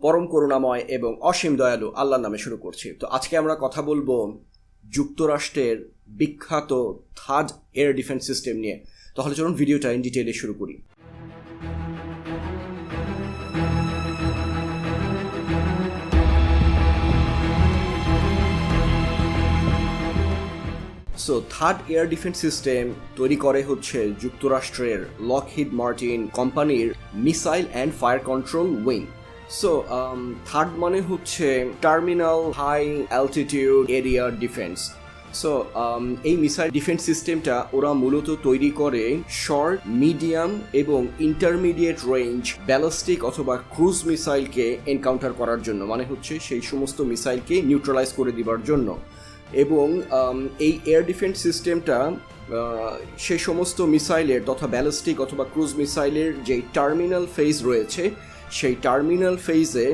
পরম করুণাময় এবং অসীম দয়ালু আল্লাহর নামে শুরু করছি। তো আজকে আমরা কথা বলবো যুক্তরাষ্ট্রের বিখ্যাত থার্ড এয়ার ডিফেন্স সিস্টেম নিয়ে। তাহলে চলুন ভিডিওটা ইন ডিটেইলে শুরু করি। So third air defence system তৈরি করে হচ্ছে যুক্তরাষ্ট্রের লকহিড মার্টিন কোম্পানির missile and fire control wing. So third মানে হচ্ছে terminal high altitude area defence. So এই মিসাইল ডিফেন্স সিস্টেমটা ওরা মূলত তৈরি করে শর্ট, মিডিয়াম এবং ইন্টারমিডিয়েট রেঞ্জ ব্যালিস্টিক অথবা ক্রুজ মিসাইলকে এনকাউন্টার করার জন্য, মানে হচ্ছে সেই সমস্ত মিসাইলকে নিউট্রালাইজ করে দিবার জন্য। এবং এই এয়ার ডিফেন্স সিস্টেমটা সেই সমস্ত মিসাইলের তথা ব্যালিস্টিক অথবা ক্রুজ মিসাইলের যে টার্মিনাল ফেজ রয়েছে সেই টার্মিনাল ফেজে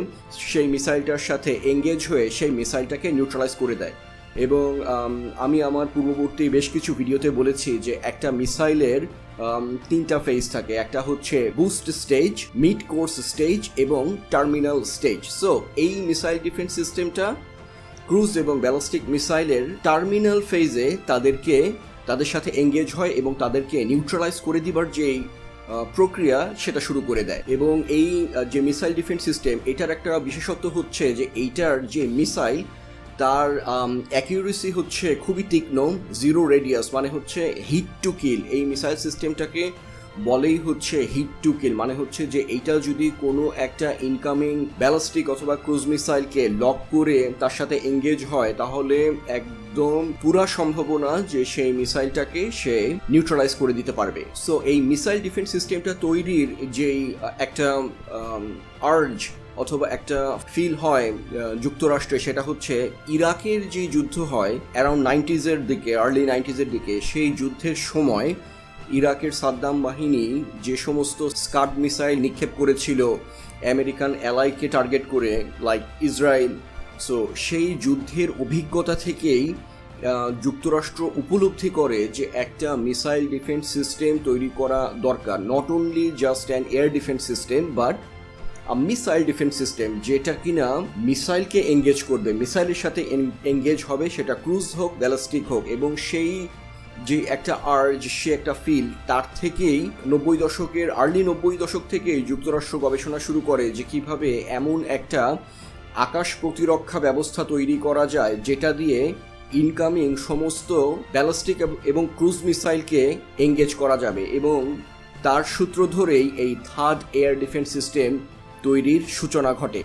সেই মিসাইলটার সাথে এঙ্গেজ হয়ে সেই মিসাইলটাকে নিউট্রালাইজ করে দেয়। এবং আমি আমার পূর্ববর্তী বেশ কিছু ভিডিওতে বলেছি যে একটা মিসাইলের তিনটা ফেজ থাকে, একটা হচ্ছে boost stage, mid course stage এবং টার্মিনাল স্টেজ। সো এই মিসাইল ডিফেন্স সিস্টেমটা ক্রুজ এবং ব্যালিস্টিক মিসাইলের টার্মিনাল ফেজে তাদের সাথে এঙ্গেজ হয় এবং তাদেরকে নিউট্রালাইজ করে দিবার যেই প্রক্রিয়া সেটা শুরু করে দেয়। এবং এই যে মিসাইল ডিফেন্স সিস্টেম, এটার একটা বিশেষত্ব হচ্ছে যে এইটার যে মিসাইল তার অ্যাকিউরেসি হচ্ছে খুবই তীক্ষ্ণ, জিরো রেডিয়াস, মানে হচ্ছে হিট টু কিল। এই মিসাইল সিস্টেমটাকে বলেই হচ্ছে হিট টু কিল, মানে হচ্ছে যে এইটা যদি কোনো একটা ইনকামিং ব্যালিস্টিক অথবা ক্রুজ মিসাইলকে লক করে তার সাথে এঙ্গেজ হয় তাহলে একদম পুরা সম্ভাবনা যে সেই মিসাইলটাকে সে নিউট্রালাইজ করে দিতে পারবে। সো এই মিসাইল ডিফেন্স সিস্টেমটা তৈরির যেই একটা আর্জ অথবা একটা ফিল হয় যুক্তরাষ্ট্রে, সেটা হচ্ছে ইরাকের যে যুদ্ধ হয় অ্যারাউন্ড 90s দিকে, আর্লি 90s দিকে, সেই যুদ্ধের সময় ইরাকের সাদ্দাম বাহিনী যে সমস্ত স্কাড মিসাইল নিক্ষেপ করেছিল আমেরিকান অ্যালাইকে টার্গেট করে, লাইক ইসরায়েল। সো সেই যুদ্ধের অভিজ্ঞতা থেকেই যুক্তরাষ্ট্র উপলব্ধি করে যে একটা মিসাইল ডিফেন্স সিস্টেম তৈরি করা দরকার, not only just an air defence system but missile defence system যেটা কিনা মিসাইলকে এঙ্গেজ করবে, মিসাইলের সাথে এঙ্গেজ হবে, সেটা ক্রুজ হোক ব্যালিস্টিক হোক। এবং সেই যে একটা আর্জ, সে একটা ফিল, তার থেকেই আর্লি 90 দশক থেকেই যুক্তরাষ্ট্র গবেষণা শুরু করে যে কিভাবে এমন একটা আকাশ প্রতিরক্ষা ব্যবস্থা তৈরি করা যায় যেটা দিয়ে ইনকামিং সমস্ত ব্যালিস্টিক এবং ক্রুজ মিসাইলকে এঙ্গেজ করা যাবে। এবং তার সূত্র ধরেই এই থার্ড এয়ার ডিফেন্স সিস্টেম তৈরির সূচনা ঘটে।